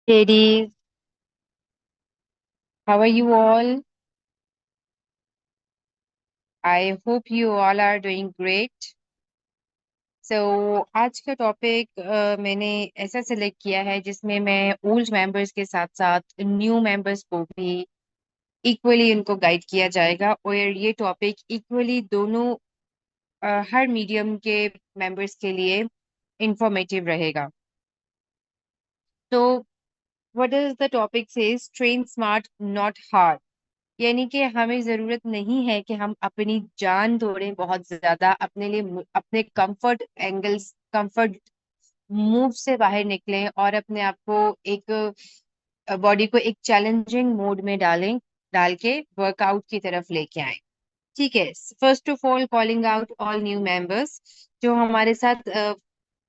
Ladies, how are you all? I hope you all are doing great. आज का topic मैंने ऐसा select किया है जिसमें मैं ओल्ड मेंबर्स के साथ साथ न्यू मेंबर्स को भी इक्वली उनको गाइड किया जाएगा और ये टॉपिक इक्वली दोनों हर मीडियम के मेंबर्स के लिए इंफॉर्मेटिव रहेगा। तो what is the topic says train smart not hard. यानी कि हमें जरूरत नहीं है कि हम अपनी जान तोड़ें बहुत ज्यादा अपने लिए, अपने कंफर्ट एंगल्स, कंफर्ट मूव से बाहर निकलें और अपने आप को एक बॉडी को एक चैलेंजिंग मोड में डाल के वर्कआउट की तरफ लेके आए। ठीक है। First of all calling out all new members जो हमारे साथ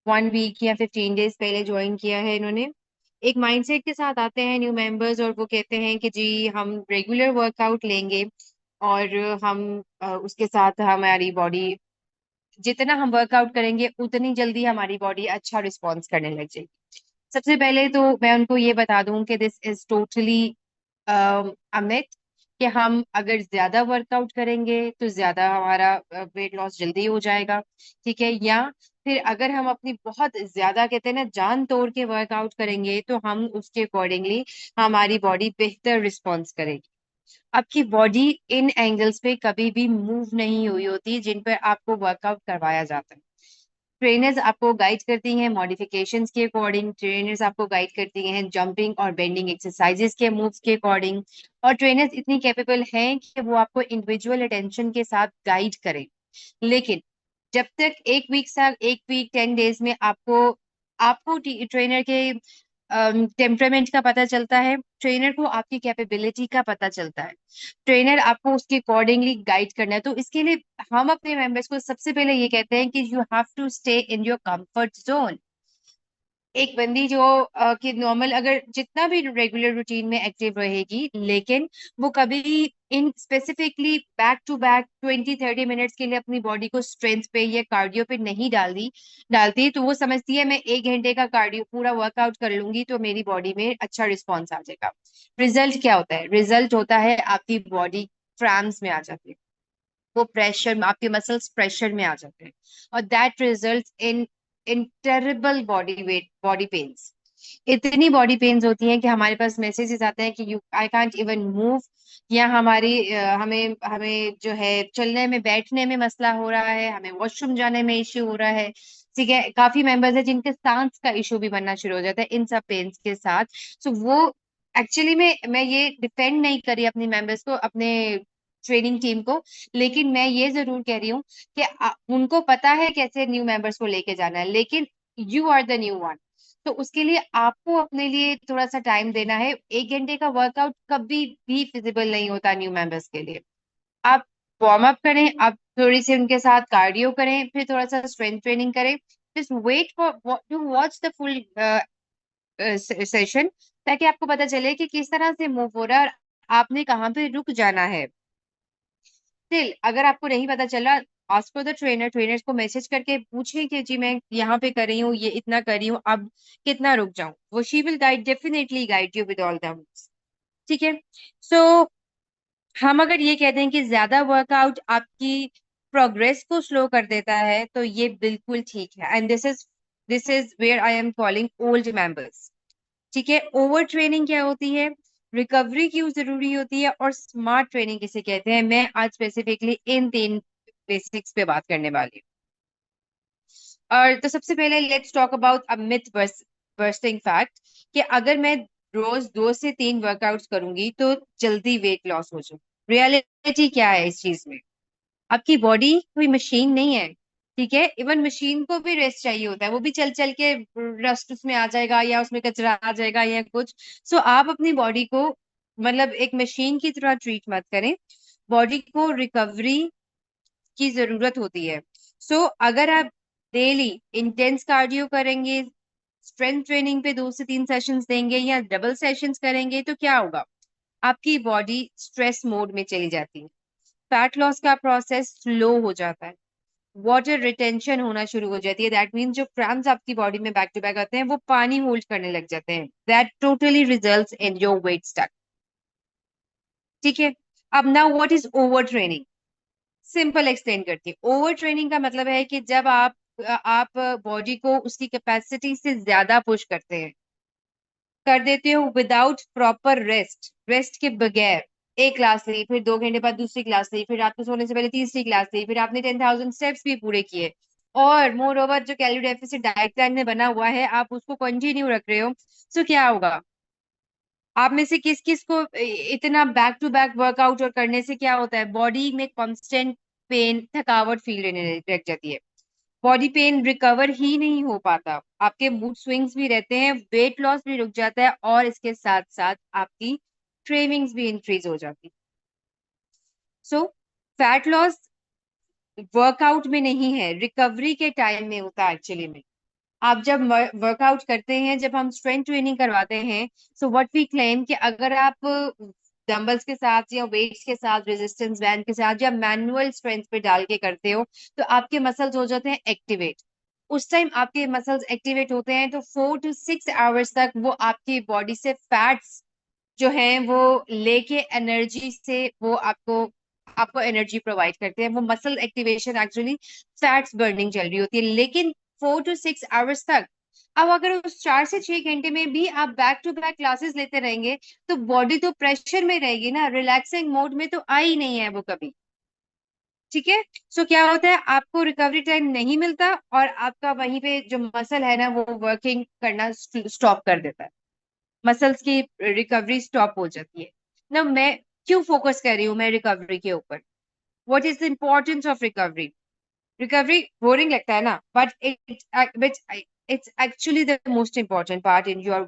1 वीक या 15 डेज पहले ज्वाइन किया है। इन्होंने एक माइंडसेट के साथ आते हैं न्यू मेंबर्स और वो कहते हैं कि जी हम रेगुलर वर्कआउट लेंगे और हम उसके साथ हमारी बॉडी, जितना हम वर्कआउट करेंगे उतनी जल्दी हमारी बॉडी अच्छा रिस्पॉन्स करने लग जाएगी। सबसे पहले तो मैं उनको ये बता दूं कि this is totally a myth कि हम अगर ज्यादा वर्कआउट करेंगे तो ज्यादा हमारा वेट लॉस जल्दी हो जाएगा। ठीक है। या फिर अगर हम अपनी बहुत ज्यादा कहते हैं ना जान तोड़ के वर्कआउट करेंगे तो हम उसके अकॉर्डिंगली हमारी बॉडी बेहतर रिस्पॉन्स करेगी। आपकी बॉडी इन एंगल्स पे कभी भी मूव नहीं हुई होती जिन पर आपको वर्कआउट करवाया जाता है। ट्रेनर्स आपको गाइड करती हैं मॉडिफिकेशंस के अकॉर्डिंग, ट्रेनर्स आपको गाइड करती हैं जंपिंग और बेंडिंग एक्सरसाइजेस के मूव्स के अकॉर्डिंग। और ट्रेनर्स इतनी कैपेबल हैं कि वो आपको इंडिविजुअल अटेंशन के साथ गाइड करें। लेकिन जब तक एक वीक 10 डेज में आपको आपको ट्रेनर के टेम्परामेंट का पता चलता है, ट्रेनर को आपकी कैपेबिलिटी का पता चलता है, ट्रेनर आपको उसके अकॉर्डिंगली गाइड करना है। तो इसके लिए हम अपने मेंबर्स को सबसे पहले ये कहते हैं कि you have to stay in your comfort zone. एक बंदी जो कि नॉर्मल अगर जितना भी रेगुलर रूटीन में एक्टिव रहेगी लेकिन वो कभी इन specifically back to back 20-30 minutes के लिए अपनी बॉडी को स्ट्रेंथ पे या कार्डियो पे नहीं डालती तो वो समझती है मैं 1 घंटे का कार्डियो पूरा वर्कआउट कर लूंगी तो मेरी बॉडी में अच्छा रिस्पॉन्स आ जाएगा। रिजल्ट क्या होता है? रिजल्ट होता है आपकी बॉडी क्रैम्स में आ जाती है, वो प्रेशर, आपके मसल्स प्रेशर में आ जाते हैं और that result in in terrible body pens. इतनी बॉडी पेन्स होती हैं कि हमारे पास मैसेजेस आते हैं कि you I can't even move, या हमें हमें जो है चलने में बैठने में मसला हो रहा है, हमें वॉशरूम जाने में इश्यू हो रहा है। ठीक है। काफी मेंबर्स है जिनके सांस का इशू भी बनना शुरू हो जाता है इन सब पेन्स के साथ। सो वो एक्चुअली में मैं ये डिफेंड नहीं करी अपनी मेंबर्स को, अपने ट्रेनिंग टीम को, लेकिन मैं ये जरूर कह रही हूँ कि उनको पता है कैसे न्यू मेंबर्स को लेके जाना है, लेकिन you are the new one. तो उसके लिए आपको अपने लिए थोड़ा सा टाइम देना है। 1 घंटे का वर्कआउट कभी भी फिजिबल नहीं होता न्यू मेंबर्स के लिए। आप वार्म अप करें, आप थोड़ी सी उनके साथ कार्डियो करें, फिर थोड़ा सा स्ट्रेंथ ट्रेनिंग करें, just wait for to watch the full session, ताकि आपको पता चले कि किस तरह से मूव हो रहा है और आपने कहाँ पे रुक जाना है। स्टिल अगर आपको नहीं पता चला, ask for the trainer, trainers को मैसेज करके पूछें कि जी मैं यहाँ पे कर रही हूँ, ये इतना कर रही हूँ, अब कितना रुक जाऊं। वो she will guide, definitely guide you with all the moves. ठीक है। सो हम अगर ये कहते हैं कि ज्यादा वर्कआउट आपकी प्रोग्रेस को स्लो कर देता है तो ये बिल्कुल ठीक है, and this is where I am calling old members. ठीक है। ओवर ट्रेनिंग क्या होती है, रिकवरी क्यों जरूरी होती है, और स्मार्ट ट्रेनिंग किसे कहते हैं, मैं आज स्पेसिफिकली इन 3 बेसिक्स पे बात करने वाली हूँ। और तो सबसे पहले let's talk about a myth bursting fact कि अगर मैं रोज 2 से 3 वर्कआउट्स करूंगी तो जल्दी वेट लॉस हो जाए। रियलिटी क्या है इस चीज में? आपकी बॉडी कोई मशीन नहीं है। ठीक है। इवन मशीन को भी रेस्ट चाहिए होता है, वो भी चल चल के रस्ट उसमें आ जाएगा या उसमें कचरा आ जाएगा या कुछ। सो आप अपनी बॉडी को मतलब एक मशीन की तरह ट्रीट मत करें। बॉडी को रिकवरी की जरूरत होती है। सो अगर आप डेली इंटेंस कार्डियो करेंगे, स्ट्रेंथ ट्रेनिंग पे 2 से 3 सेशंस देंगे या डबल सेशंस करेंगे तो क्या होगा? आपकी बॉडी स्ट्रेस मोड में चली जाती है, फैट लॉस का प्रोसेस स्लो हो जाता है, वाटर रिटेंशन होना शुरू हो जाती है। दैट मीन्स जो क्रैम्स आपकी बॉडी में बैक टू बैक आते हैं वो पानी होल्ड करने लग जाते हैं। That totally results in your weight stuck. ठीक है। अब now what is over training? Simple explain करती है। ओवर ट्रेनिंग का मतलब है कि जब आप बॉडी को उसकी कैपेसिटी से ज्यादा पुश करते हैं, कर देते हो विदाउट प्रॉपर रेस्ट, रेस्ट के बगैर। एक क्लास ली, फिर 2 घंटे बाद दूसरी क्लास ली, फिर रात को सोने से पहले तीसरी क्लास ली, फिर आपने 10,000 स्टेप्स भी पूरे किए, और मोर ओवर जो कैलोरी डेफिसिट डाइट प्लान में बना हुआ है आप उसको कंटिन्यू रख रहे हो, तो क्या होगा? आप में से किस किस को इतना बैक टू बैक वर्कआउट और करने से क्या होता है? बॉडी में कांस्टेंट पेन, थकावट फील रहने लग जाती है। बॉडी पेन रिकवर ही नहीं हो पाता, आपके मूड स्विंग्स भी रहते हैं, वेट लॉस भी रुक जाता है, और इसके साथ साथ आपकी क्रेविंग्स भी इंक्रीज हो जाती है। सो फैट लॉस वर्कआउट में नहीं है, रिकवरी के टाइम में होता है एक्चुअली में। आप जब वर्कआउट करते हैं, जब हम स्ट्रेंथ ट्रेनिंग करवाते हैं, सो व्हाट वी क्लेम कि अगर आप डंबल्स के साथ या वेट्स के साथ, रेजिस्टेंस बैंड के साथ या मैनुअल स्ट्रेंथ पे डाल के करते हो, तो आपके मसल्स हो जाते हैं एक्टिवेट। उस टाइम आपके मसल्स एक्टिवेट होते हैं तो 4 to 6 आवर्स तक वो आपकी बॉडी से फैट्स जो है वो लेके एनर्जी से वो आपको आपको एनर्जी प्रोवाइड करते हैं। वो muscle activation actually fats burning चल रही होती है, लेकिन 4 to 6 आवर्स तक। अब अगर उस 4 से 6 घंटे में भी आप बैक टू बैक क्लासेस लेते रहेंगे, तो बॉडी तो प्रेशर में रहेगी ना, रिलैक्सिंग मोड में तो आई नहीं है वो कभी। ठीक है। सो क्या होता है, आपको रिकवरी टाइम नहीं मिलता, और आपका वहीं पे जो मसल है ना वो वर्किंग करना स्टॉप कर देता है। मसल्स की रिकवरी स्टॉप हो जाती है ना। मैं क्यों फोकस कर रही हूँ मैं रिकवरी के ऊपर? What is the importance of recovery? Recovery boring लगता है ना, but it's actually the most important part in your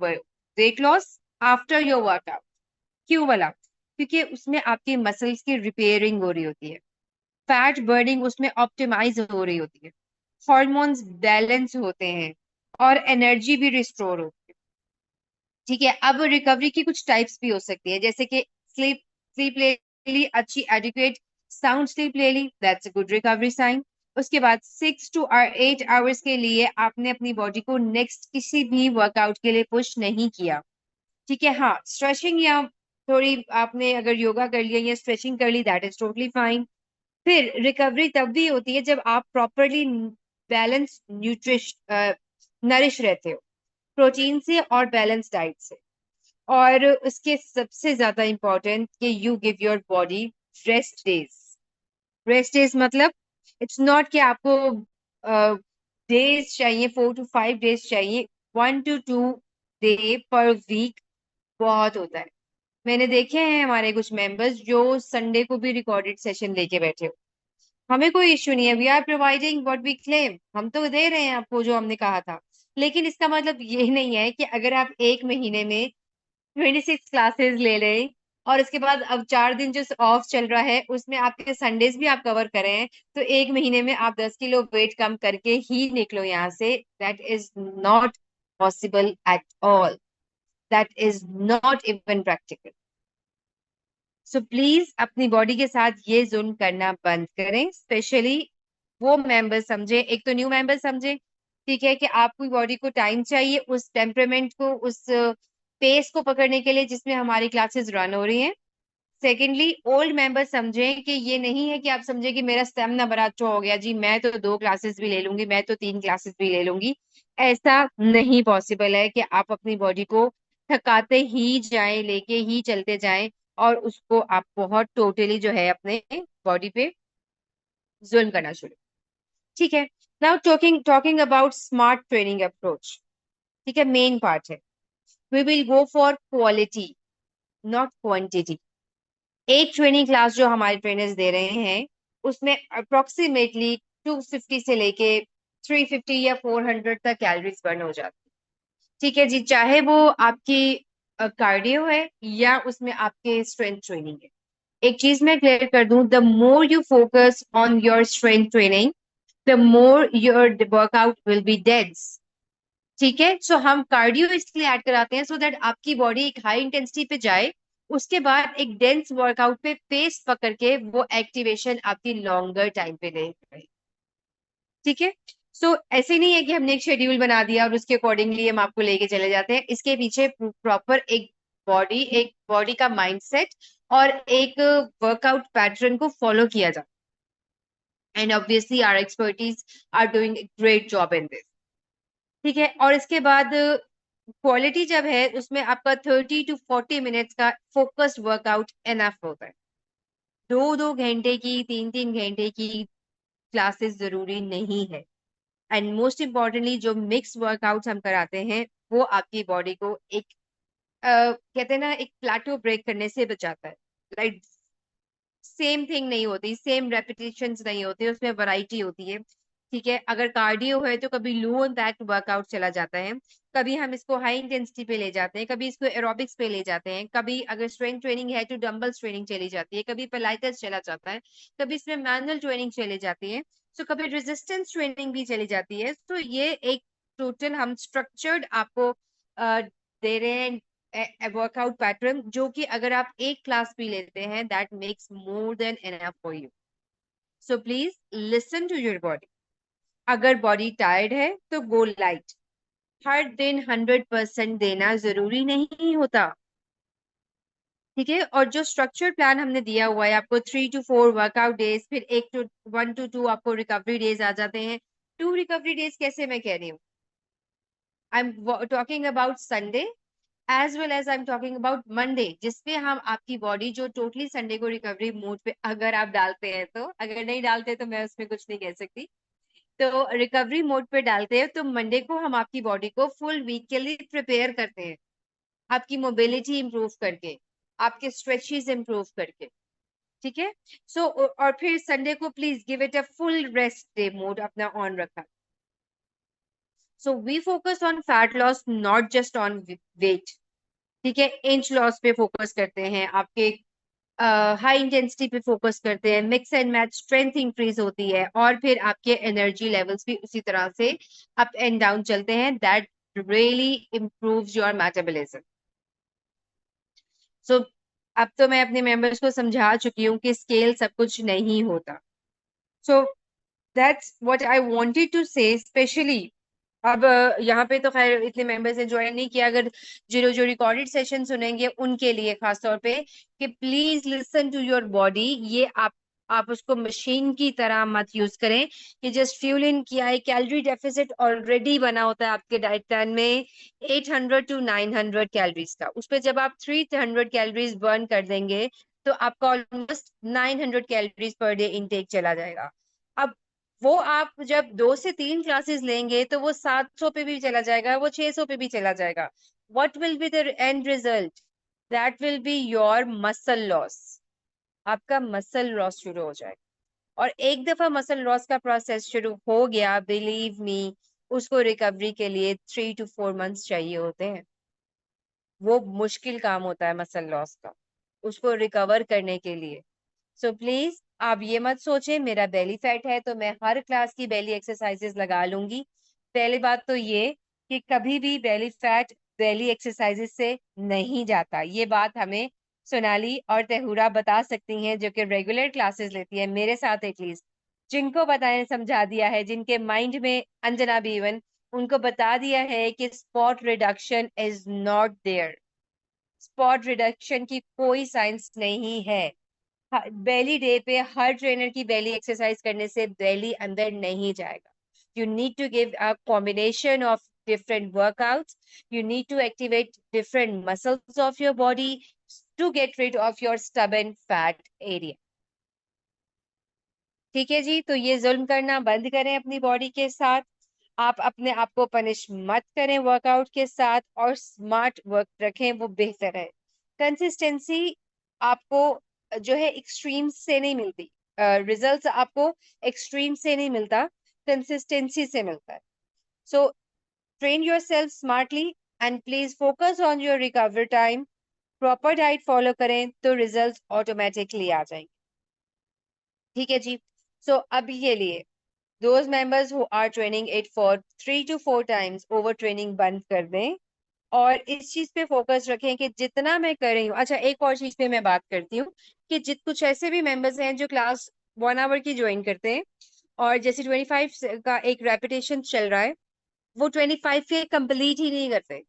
weight loss after your workout. क्यों बोला? क्योंकि उसमें आपकी मसल्स की रिपेयरिंग हो रही होती है, फैट बर्निंग उसमें ऑप्टिमाइज हो रही होती है, हॉर्मोन्स बैलेंस होते हैं, और एनर्जी भी रिस्टोर होती है। ठीक है। अब रिकवरी की कुछ टाइप्स भी हो सकती है, जैसे कि स्लीप स्लीप ले ली अच्छी एडिक्वेट साउंड स्लीप ले ली, that's a good recovery sign. उसके बाद 6 to 8 आवर्स के लिए आपने अपनी बॉडी को नेक्स्ट किसी भी वर्कआउट के लिए पुश नहीं किया। ठीक है। हाँ, स्ट्रेचिंग या थोड़ी आपने अगर योगा कर लिया या स्ट्रेचिंग कर ली, दैट इज टोटली फाइन। फिर रिकवरी तब भी होती है जब आप प्रॉपरली बैलेंस न्यूट्रिश नरिश रहते हो, प्रोटीन से और बैलेंस डाइट से। और उसके सबसे ज्यादा इंपॉर्टेंट कि you give your body rest days. Rest days मतलब इट्स नॉट कि आपको डेज चाहिए, 4 to 5 डेज चाहिए, 1 to 2 डे पर वीक बहुत होता है। मैंने देखे हैं हमारे कुछ मेंबर्स जो संडे को भी रिकॉर्डेड सेशन लेके बैठे हो। हमें कोई इश्यू नहीं है, we are providing what we claim, हम तो दे रहे हैं आपको जो हमने कहा था। लेकिन इसका मतलब ये नहीं है कि अगर आप एक महीने में 26 क्लासेस ले लें, और उसके बाद अब 4 दिन जो ऑफ चल रहा है उसमें आपके संडेज भी आप कवर करें, तो एक महीने में आप 10 किलो वेट कम करके ही निकलो यहाँ से। That is not possible at all, that is not even practical. So please अपनी बॉडी के साथ ये जुल्म करना बंद करें, स्पेशली वो मेंबर समझे, एक तो न्यू मेंबर समझे। ठीक है, कि आपकी बॉडी को टाइम चाहिए उस टेम्परामेंट को, उस पेस को पकड़ने के लिए जिसमें हमारी क्लासेस रन हो रही हैं। सेकेंडली, ओल्ड मेंबर समझें कि ये नहीं है कि आप समझे कि मेरा स्टेमिना बड़ा अच्छा हो गया जी, मैं तो 2 क्लासेस भी ले लूंगी, मैं तो 3 क्लासेस भी ले लूंगी। ऐसा नहीं पॉसिबल है कि आप अपनी बॉडी को थकाते ही जाएं, लेके ही चलते जाएं, और उसको आप बहुत टोटली जो है अपने बॉडी पे जुल्म करना शुरू। ठीक है। Now talking talking about smart training approach. ठीक है, मेन पार्ट है। We will go for quality, not quantity. एक ट्रेनिंग क्लास जो हमारे ट्रेनर्स दे रहे हैं उसमें अप्रोक्सीमेटली 250 से लेके 350 या 400 तक कैलोरीज बर्न हो जाती है। ठीक है जी, चाहे वो आपकी कार्डियो है या उसमें आपके स्ट्रेंथ ट्रेनिंग है। एक चीज मैं क्लियर कर दूं, the more you focus on your strength training, the more your workout will be dense. ठीक है। सो हम कार्डियो इसलिए ऐड कराते हैं सो दैट आपकी बॉडी एक हाई इंटेंसिटी पे जाए, उसके बाद एक डेंस वर्कआउट पे पेस पकड़ के वो एक्टिवेशन आपकी लॉन्गर टाइम पे ले। ठीक है। सो ऐसे नहीं है कि हमने एक शेड्यूल बना दिया और उसके अकॉर्डिंगली हम आपको लेके चले जाते हैं। इसके पीछे प्रॉपर एक बॉडी का माइंडसेट और एक वर्कआउट पैटर्न को फॉलो किया जाता है। And obviously our expertise are doing great job in this. ठीक है। और इसके बाद क्वालिटी जब है उसमें आपका 30 to 40 मिनट्स का फोकस्ड वर्कआउट एनफ होता है। 2-2 घंटे की, 3-3 घंटे की क्लासेस जरूरी नहीं है। एंड मोस्ट इम्पॉर्टेंटली जो मिक्स वर्कआउट्स हम कराते हैं वो आपकी बॉडी को एक कहते हैं ना, एक प्लाटो ब्रेक करने से बचाता है। लाइक सेम थिंग नहीं होती, सेम रेपिटेशंस नहीं होती, उसमें वैरायटी होती है। ठीक है। अगर कार्डियो है तो कभी लो इम्पैक्ट वर्कआउट चला जाता है, कभी हम इसको हाई इंटेंसिटी पे ले जाते हैं, कभी इसको एरोबिक्स पे ले जाते हैं, कभी अगर स्ट्रेंथ ट्रेनिंग है तो डंबल ट्रेनिंग चली जाती है, कभी पिलाटेस चला जाता है, कभी इसमें मैनुअल ट्रेनिंग चली जाती है, तो कभी रेजिस्टेंस ट्रेनिंग भी चली जाती है। तो ये एक टोटल हम स्ट्रक्चर्ड आपको दे रहे हैं वर्कआउट पैटर्न, जो कि अगर आप एक क्लास भी लेते हैं that makes more than enough for you. So please listen to your body. अगर बॉडी टायर्ड है तो गो लाइट। हर दिन 100% देना जरूरी नहीं होता। ठीक है। और जो स्ट्रक्चर प्लान हमने दिया हुआ है आपको, 3 to 4 वर्कआउट डेज, फिर 1 to 2 आपको रिकवरी डेज आ जाते हैं। 2 रिकवरी डेज कैसे मैं कह रही हूँ, I am talking about Sunday as well as I am talking about Monday, जिसपे हम आपकी बॉडी जो टोटली संडे को रिकवरी मोड पे अगर आप डालते हैं तो, अगर नहीं डालते तो मैं उसमें कुछ नहीं कह सकती, तो रिकवरी मोड पे डालते हैं तो मंडे को हम आपकी बॉडी को फुल वीक के लिए प्रिपेयर करते हैं, आपकी मोबिलिटी इंप्रूव करके, आपके स्ट्रेचेस इंप्रूव करके। ठीक है। सो और फिर संडे को please give it a full rest day mode अपना ऑन रखा। So we focus on fat loss, not just on weight. ठीक है। इंच लॉस पे फोकस करते हैं, आपके हाई इंटेंसिटी पे फोकस करते हैं, mix and match strength increase होती है, और फिर आपके एनर्जी लेवल्स भी उसी तरह से अप एंड डाउन चलते हैं। That really improves your metabolism. So अब तो मैं अपने मेंबर्स को समझा चुकी हूँ कि स्केल सब कुछ नहीं होता। So that's what I wanted to say specially. अब यहाँ पे तो खैर इतने मेंबर्स ने ज्वाइन नहीं किया, अगर जो जो रिकॉर्डेड सेशन सुनेंगे उनके लिए खास तौर पे कि please listen to your body. ये आप उसको मशीन की तरह मत यूज करें कि जस्ट फ्यूल इन किया है। कैलोरी डेफिसिट ऑलरेडी बना होता है आपके डाइट प्लान में 800 to 900 कैलोरीज का, उस पर जब आप 300 कैलोरीज बर्न कर देंगे तो आपका almost 900 calories per day intake चला जाएगा। अब वो आप जब 2 से 3 क्लासेस लेंगे तो वो 700 पे भी चला जाएगा, वो 600 पे भी चला जाएगा। What will be the end result? That will be your muscle loss. आपका मसल लॉस शुरू हो जाएगा। और एक दफा मसल लॉस का प्रोसेस शुरू हो गया, बिलीव मी, उसको रिकवरी के लिए 3 to 4 मंथ्स चाहिए होते हैं। वो मुश्किल काम होता है मसल लॉस का, उसको रिकवर करने के लिए। सो प्लीज आप ये मत सोचें मेरा बेली फैट है तो मैं हर क्लास की बेली एक्सरसाइजेस लगा लूंगी। पहली बात तो ये कि कभी भी बेली फैट बेली एक्सरसाइजेस से नहीं जाता। ये बात हमें सोनाली और तेहुरा बता सकती हैं, जो कि रेगुलर क्लासेस लेती है मेरे साथ एटलीस्ट, जिनको बताया समझा दिया है, जिनके माइंड में, अंजना भी इवन, उनको बता दिया है कि spot reduction is not there. Spot reduction की कोई साइंस नहीं है। बेली डे पे हर ट्रेनर की बेली एक्सरसाइज करने से बेली अंदर नहीं जाएगा। You need to give a combination of different workouts. You need to activate different muscles of your body to get rid of your stubborn fat area. ठीक है जी। तो ये जुल्म करना बंद करें अपनी बॉडी के साथ। आप अपने आप को पनिश मत करें वर्कआउट के साथ, और स्मार्ट वर्क रखें, वो बेहतर है। कंसिस्टेंसी आपको जो है एक्सट्रीम से नहीं मिलती, रिजल्ट्स आपको एक्सट्रीम से नहीं मिलता, कंसिस्टेंसी से मिलता है। So train yourself smartly and please focus on your recover time. Proper diet follow करें तो रिजल्ट ऑटोमेटिकली आ जाएंगे। ठीक है जी। सो अभी के लिए those members who are training it for 3 to 4 times over training बंद कर दें, और इस चीज पे फोकस रखें कि जितना मैं कर रही हूँ। अच्छा, एक और चीज पे मैं बात करती हूँ कि जित कुछ ऐसे भी मेंबर्स हैं जो क्लास 1 आवर की ज्वाइन करते हैं, और जैसे 25 का एक रेपिटेशन चल रहा है, वो 25 के कंप्लीट ही नहीं करते,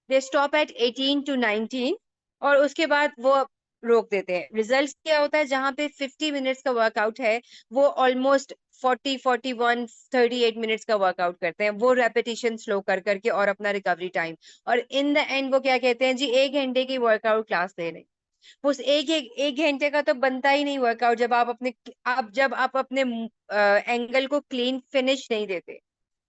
दे स्टॉप एट 18 to 19, और उसके बाद वो रोक देते हैं। रिजल्ट क्या होता है, जहां पे 50 मिनट्स का वर्कआउट है, वो ऑलमोस्ट 40, 41, 38 मिनट्स का वर्कआउट करते हैं, वो रेपिटेशन स्लो कर करके, और अपना रिकवरी टाइम। और इन द एंड वो क्या कहते हैं जी, 1 घंटे की वर्कआउट क्लास दे रहे हैं। उस एक घंटे का तो बनता ही नहीं वर्कआउट, जब आप अपने एंगल को क्लीन फिनिश नहीं देते।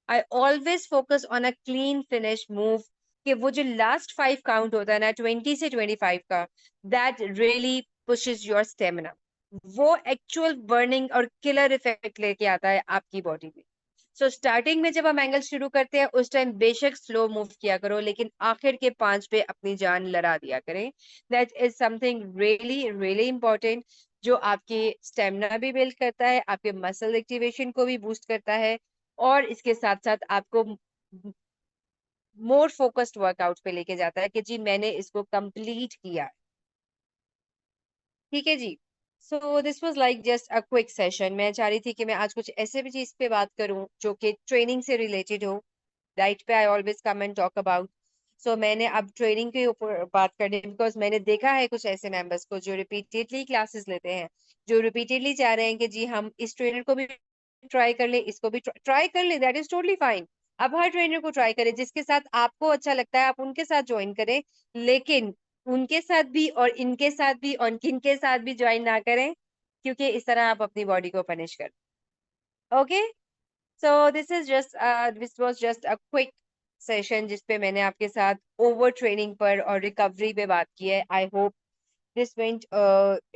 I always focus on a clean finish move, कि वो जो लास्ट 5 काउंट होता है ना, 20 से 25 का, that really pushes your stamina. वो एक्चुअल बर्निंग और किलर इफेक्ट लेके आता है आपकी बॉडी में। सो स्टार्टिंग में जब हम एंगल शुरू करते हैं, उस टाइम बेशक स्लो मूव किया करो, लेकिन आखिर के 5 पे अपनी जान लड़ा दिया करें। That is something really really important, जो आपके स्टेमिना भी बिल्ड करता है, आपके मसल एक्टिवेशन को भी बूस्ट करता है, और इसके साथ साथ आपको मोर फोकस्ड वर्कआउट पे लेके जाता है, कि जी मैंने इसको कंप्लीट किया। ठीक है जी। So this was like just a quick session. मैं चाह रही थी कि मैं आज कुछ ऐसे भी चीज पे बात करूं जो कि ट्रेनिंग से रिलेटेड हो। राइट पे I always come and talk about. So मैंने अब ट्रेनिंग के ऊपर बात करनी, बिकॉज मैंने देखा है कुछ ऐसे मेंबर्स को जो रिपीटेडली क्लासेस लेते हैं, जो रिपीटेडली चाह रहे हैं कि जी हम इस ट्रेनर को भी ट्राई कर ले, इसको भी ट्राई कर ले, दैट इज टोटली फाइन। अब हर ट्रेनर को ट्राई करें, जिसके साथ आपको अच्छा लगता है आप उनके साथ ज्वाइन करें, लेकिन उनके साथ भी और इनके साथ भी और किनके साथ भी ज्वाइन ना करें, क्योंकि इस तरह आप अपनी बॉडी को पनिश कर। Okay. So this was just a quick session, जिसपे मैंने आपके साथ ओवर ट्रेनिंग पर और रिकवरी पे बात की है। I hope this went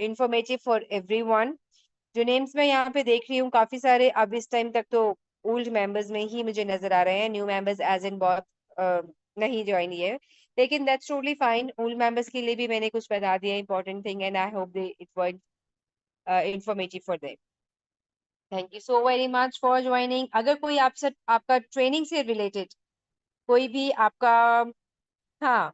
informative for everyone. जो नेम्स मैं यहाँ पे देख रही हूँ, काफी सारे अब इस टाइम तक तो ओल्ड मेंबर्स में ही मुझे नजर आ रहे हैं, न्यू मेंबर्स एज इन बहुत नहीं ज्वाइन किए। लेकिन that's totally fine, old members के लिए भी मैंने कुछ बता दिया important thing, and I hope they it was informative for them. Thank you so very much for joining. अगर कोई आपसे आपका ट्रेनिंग से रिलेटेड कोई भी आपका, हाँ,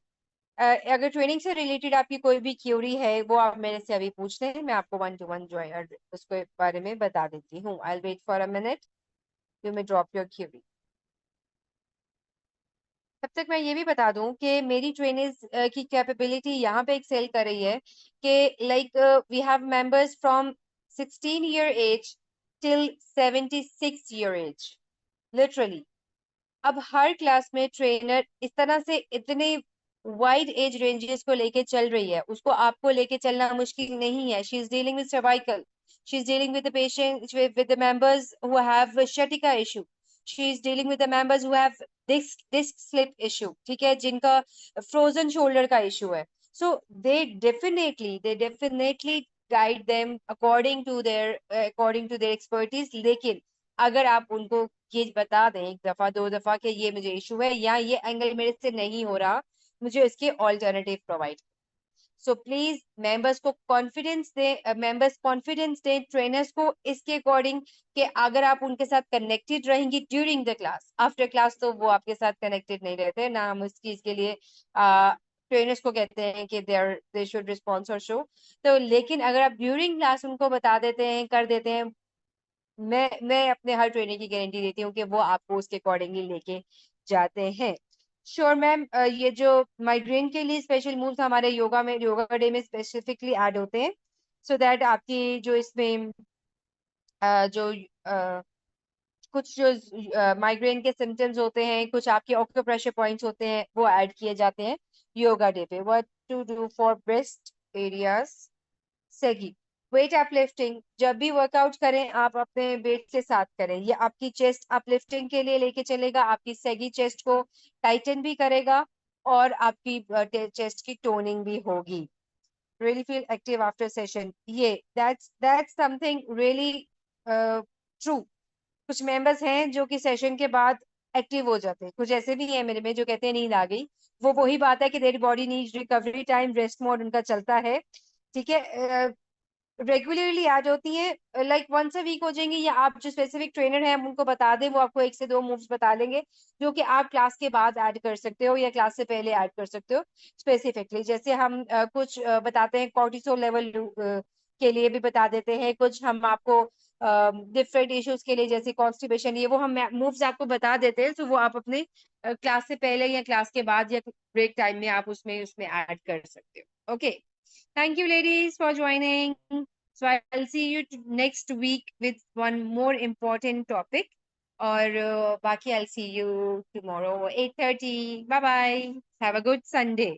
अगर ट्रेनिंग से रिलेटेड आपकी कोई भी क्यूरी है, वो आप मेरे से अभी पूछ लें, मैं आपको 1 to 1 जो है उसके बारे में बता देती हूँ। I wait for a minute, you may drop your query. तब तक मैं ये भी बता दूं कि मेरी ट्रेनिंग की कैपेबिलिटी यहाँ पे एक्सेल कर रही है, कि like we have members from 16 year age till 76 year age, literally. अब हर क्लास में ट्रेनर इस तरह से इतने वाइड एज रेंजेस को लेके चल रही है, उसको आपको लेके चलना मुश्किल नहीं है। She is dealing with cervical, she is dealing with the patient, with the members who have sciatica issue, she is dealing with the members who have disc slip issue, ठीक है, जिनका फ्रोजन शोल्डर का issue है। So they definitely guide them according to their expertise. लेकिन अगर आप उनको ये बता दें एक दफा दो दफा कि ये मुझे इशू है, या ये एंगल मेरे से नहीं हो रहा, मुझे इसके alternative provide. So please members confidence दें ट्रेनर्स को इसके अकॉर्डिंग, कि अगर आप उनके साथ कनेक्टेड रहेंगी during the class, after class तो वो आपके साथ कनेक्टेड नहीं रहते ना, हम इस चीज के लिए ट्रेनर्स को कहते हैं कि दे शुड रिस्पॉन्स और शो। तो लेकिन अगर आप ड्यूरिंग क्लास उनको बता देते हैं, कर देते हैं, मैं अपने हर ट्रेनिंग की गारंटी देती हूँ कि वो आपको उसके अकॉर्डिंगली लेके जाते हैं। श्योर मैम, ये जो माइग्रेन के लिए स्पेशल मूव्स हमारे योगा डे में स्पेसिफिकली ऐड होते हैं, सो दैट आपकी जो इसमें जो कुछ जो माइग्रेन के सिम्टम्स होते हैं, कुछ आपके ऑक्यूप्रेशर पॉइंट्स होते हैं, वो ऐड किए जाते हैं योगा डे पे। What to do for breast areas, सेगी। वेट अपलिफ्टिंग, जब भी वर्कआउट करें आप अपने वेट के साथ करें, ये आपकी चेस्ट अपलिफ्टिंग के लिए लेके चलेगा, आपकी सेगी चेस्ट को टाइटन भी करेगा, और आपकी चेस्ट की टोनिंग भी होगी। Really feel active after session, ये दैट्स समथिंग रियली ट्रू। कुछ मेंबर्स हैं जो कि सेशन के बाद एक्टिव हो जाते हैं, कुछ ऐसे भी हैं मेरे में जो कहते हैं नींद आ गई। वो वही बात है कि their body needs recovery time, rest mode उनका चलता है, ठीक है। रेगुलरली आ जाती है, लाइक वंस अ वीक हो जाएंगी, या आप जो स्पेसिफिक ट्रेनर है हम उनको बता दें, वो आपको 1 से 2 मूव्स बता लेंगे, जो कि आप क्लास के बाद ऐड कर सकते हो या क्लास से पहले ऐड कर सकते हो स्पेसिफिकली। जैसे हम कुछ बताते हैं कॉर्टिसोल लेवल के लिए भी बता देते हैं, कुछ हम आपको डिफरेंट इश्यूज के लिए, जैसे कॉन्स्टिपेशन, ये वो हम मूव्स आपको बता देते हैं, तो वो आप अपने क्लास से पहले या क्लास के बाद या ब्रेक टाइम में आप उसमें उसमें ऐड कर सकते हो। Okay, thank you ladies for joining. So I'll see you next week with one more important topic. और बाकी I'll see you tomorrow 8:30. Bye bye. Have a good Sunday.